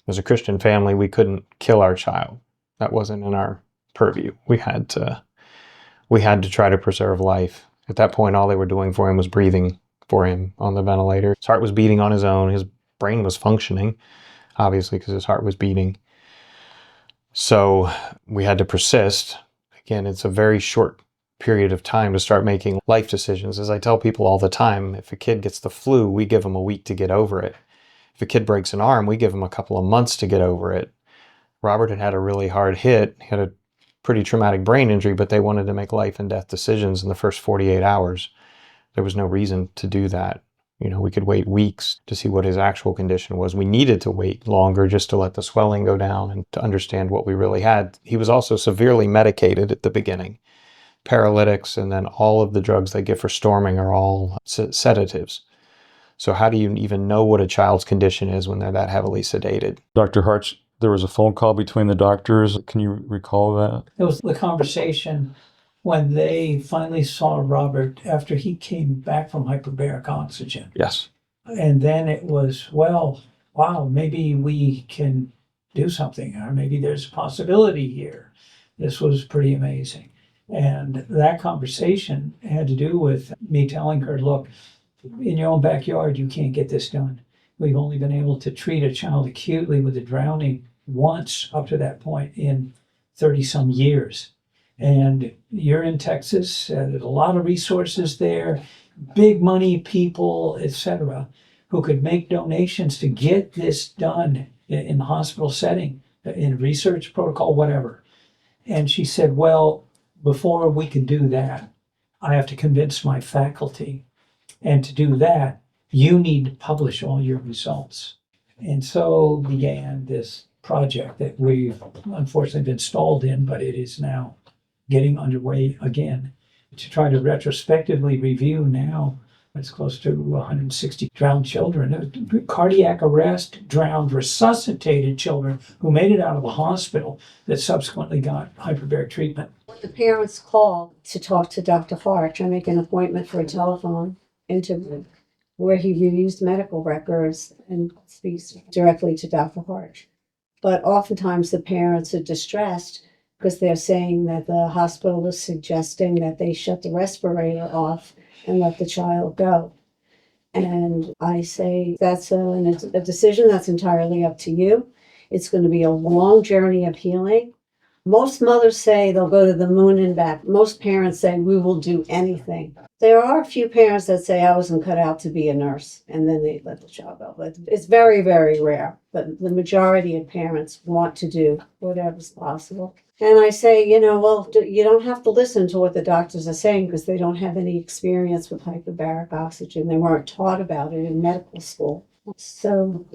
As a Christian family, we couldn't kill our child. That wasn't in our purview. We had to try to preserve life. At that point, all they were doing for him was breathing for him on the ventilator. His heart was beating on his own. His brain was functioning, obviously, because his heart was beating. So we had to persist. Again, it's a very short period of time to start making life decisions. As I tell people all the time, if a kid gets the flu, we give them a week to get over it. If a kid breaks an arm, we give them a couple of months to get over it. Robert had a really hard hit. He had a pretty traumatic brain injury, but they wanted to make life and death decisions in the first 48 hours. There was no reason to do that. We could wait weeks to see what his actual condition was. We needed to wait longer just to let the swelling go down and to understand what we really had. He was also severely medicated at the beginning. Paralytics, and then all of the drugs they give for storming are all sedatives. So how do you even know what a child's condition is when they're that heavily sedated? Dr. Harch, there was a phone call between the doctors. Can you recall that? It was the conversation when they finally saw Robert after he came back from hyperbaric oxygen. Yes. And then it was, well, wow, maybe we can do something, or maybe there's a possibility here. This was pretty amazing. And that conversation had to do with me telling her, look, in your own backyard, you can't get this done. We've only been able to treat a child acutely with a drowning once up to that point in 30-some years. And you're in Texas, there's a lot of resources there, big money people, etc., who could make donations to get this done in the hospital setting, in research protocol, whatever. And she said, well, before we can do that, I have to convince my faculty. And to do that, you need to publish all your results. And so began this project that we've unfortunately been stalled in, but it is now getting underway again to try to retrospectively review now. It's close to 160 drowned children, cardiac arrest, drowned, resuscitated children who made it out of the hospital that subsequently got hyperbaric treatment. The parents call to talk to Dr. Harch. I make an appointment for a telephone interview where he reviews medical records and speaks directly to Dr. Harch. But oftentimes the parents are distressed because they're saying that the hospital is suggesting that they shut the respirator off and let the child go. And I say that's a decision that's entirely up to you. It's going to be a long journey of healing. Most mothers say they'll go to the moon and back. Most parents say we will do anything. There are a few parents that say I wasn't cut out to be a nurse, and then they let the child go. But it's very, very rare. But the majority of parents want to do whatever's possible. And I say, well, you don't have to listen to what the doctors are saying because they don't have any experience with hyperbaric oxygen. They weren't taught about it in medical school. So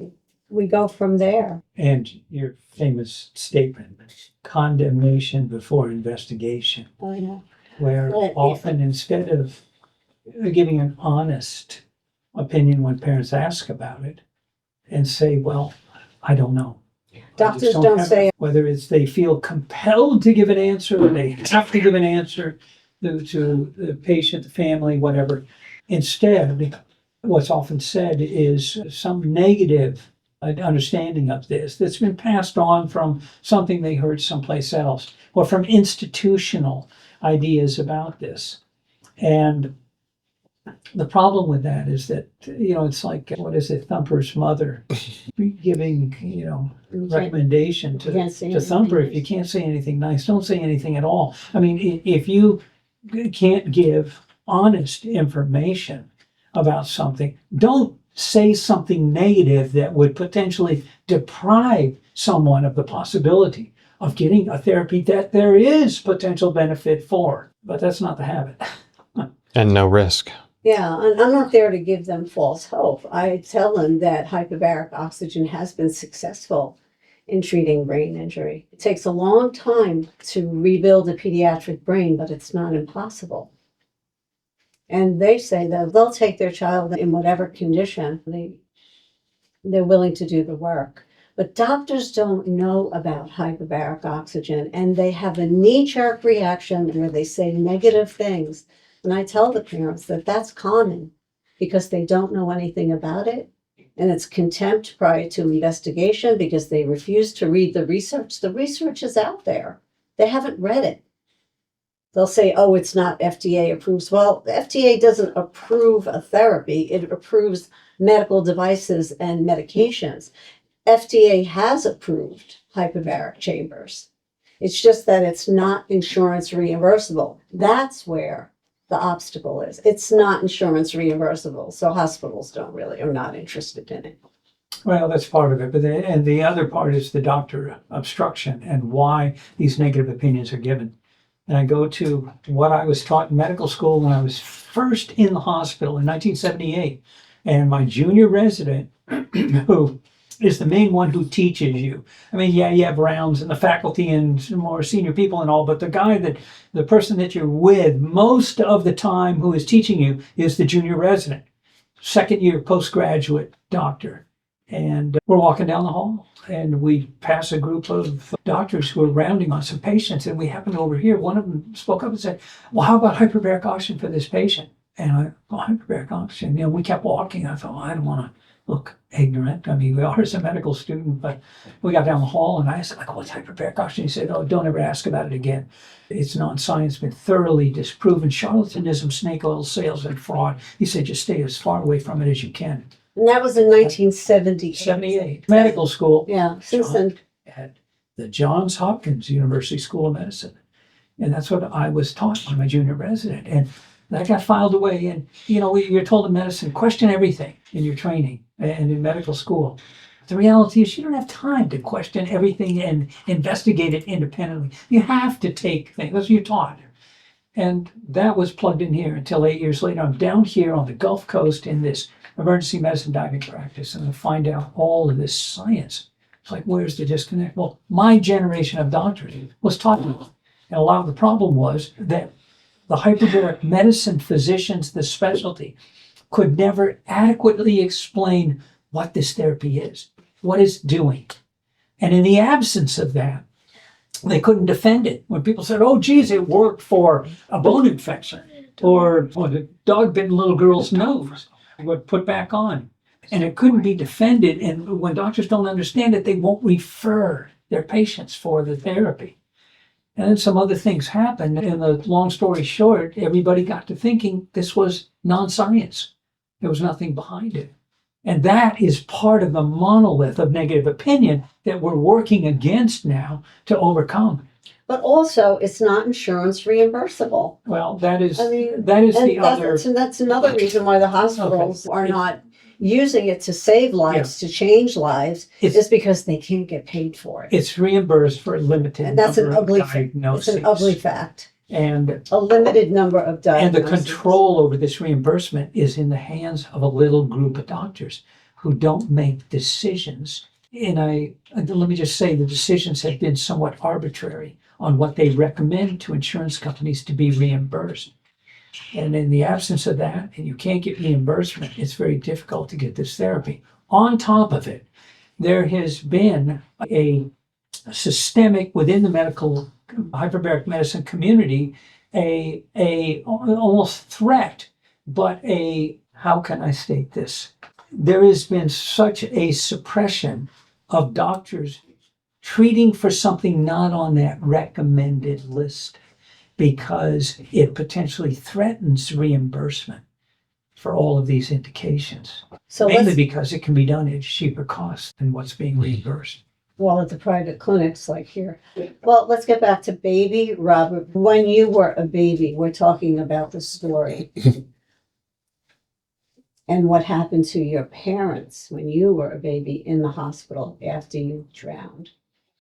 we go from there. And your famous statement, condemnation before investigation. Oh, yeah. Where often instead of giving an honest opinion when parents ask about it and say, well, I don't know. Doctors don't say whether it's they feel compelled to give an answer or they have to give an answer to the patient, the family, whatever. Instead, what's often said is some negative understanding of this that's been passed on from something they heard someplace else or from institutional ideas about this. And the problem with that is that, it's like, what is it, Thumper's mother giving, recommendation to Thumper. If you can't say anything nice, don't say anything at all. I mean, if you can't give honest information about something, don't say something negative that would potentially deprive someone of the possibility of getting a therapy that there is potential benefit for. But that's not the habit. And no risk. Yeah, and I'm not there to give them false hope. I tell them that hyperbaric oxygen has been successful in treating brain injury. It takes a long time to rebuild a pediatric brain, but it's not impossible. And they say that they'll take their child in whatever condition, they're willing to do the work. But doctors don't know about hyperbaric oxygen, and they have a knee-jerk reaction where they say negative things. And I tell the parents that that's common because they don't know anything about it And it's contempt prior to investigation because they refuse to read the research. The research is out there. They haven't read it. They'll say, oh, it's not FDA approved. Well, the FDA doesn't approve a therapy. It approves medical devices and medications. FDA has approved hyperbaric chambers. It's just that it's not insurance reimbursable. That's where the obstacle is. It's not insurance reimbursable, so hospitals are not interested in it. Well, that's part of it, but and the other part is the doctor obstruction and why these negative opinions are given. And I go to what I was taught in medical school when I was first in the hospital in 1978, and my junior resident, who is the main one who teaches you. I mean, yeah, you have rounds and the faculty and some more senior people and all, but the person that you're with most of the time who is teaching you is the junior resident, second year postgraduate doctor. And we're walking down the hall and we pass a group of doctors who are rounding on some patients, and we happen to overhear one of them spoke up and said, well, how about hyperbaric oxygen for this patient? And hyperbaric oxygen, we kept walking. I thought, well, I don't want to look ignorant. I mean, we are as a medical student, but we got down the hall and I asked, what's hyperbaric oxygen? He said, oh, don't ever ask about it again. It's non-science, been thoroughly disproven. Charlatanism, snake oil sales, and fraud. He said, just stay as far away from it as you can. And that was in 1978. 78. Medical school. Yeah, since then. At the Johns Hopkins University School of Medicine. And that's what I was taught by my junior resident. And that got filed away. And, you're told in medicine, question everything in your training and in medical school. The reality is you don't have time to question everything and investigate it independently. You have to take things. That's what you're taught. And that was plugged in here until 8 years later. I'm down here on the Gulf Coast in this emergency medicine diving practice, and I find out all of this science. It's like, where's the disconnect? Well, my generation of doctors was taught me. And a lot of the problem was that the hyperbaric medicine physicians, the specialty, could never adequately explain what this therapy is, what it's doing. And in the absence of that, they couldn't defend it. When people said, oh, geez, it worked for a bone infection, or the dog-bitten little girl's nose would put back on. And it couldn't be defended. And when doctors don't understand it, they won't refer their patients for the therapy. And then some other things happened. And the long story short, everybody got to thinking this was non-science. There was nothing behind it. And that is part of the monolith of negative opinion that we're working against now to overcome. But also, it's not insurance reimbursable. Well, that is and the other. That's another reason why the hospitals are not using it to save lives, to change lives, is because they can't get paid for it. It's reimbursed for a limited and that's number an ugly of diagnoses. It's an ugly fact. And a limited number of diagnoses. And the control over this reimbursement is in the hands of a little group of doctors who don't make decisions. And let me just say the decisions have been somewhat arbitrary on what they recommend to insurance companies to be reimbursed. And in the absence of that, and you can't get reimbursement, it's very difficult to get this therapy. On top of it, there has been a systemic within the medical hyperbaric medicine community, a almost threat, but how can I state this? There has been such a suppression of doctors treating for something not on that recommended list because it potentially threatens reimbursement for all of these indications. So mainly because it can be done at cheaper cost than what's being reimbursed. Well, at the private clinics like here. Well, let's get back to baby Robert. When you were a baby, we're talking about the story. And what happened to your parents when you were a baby in the hospital after you drowned?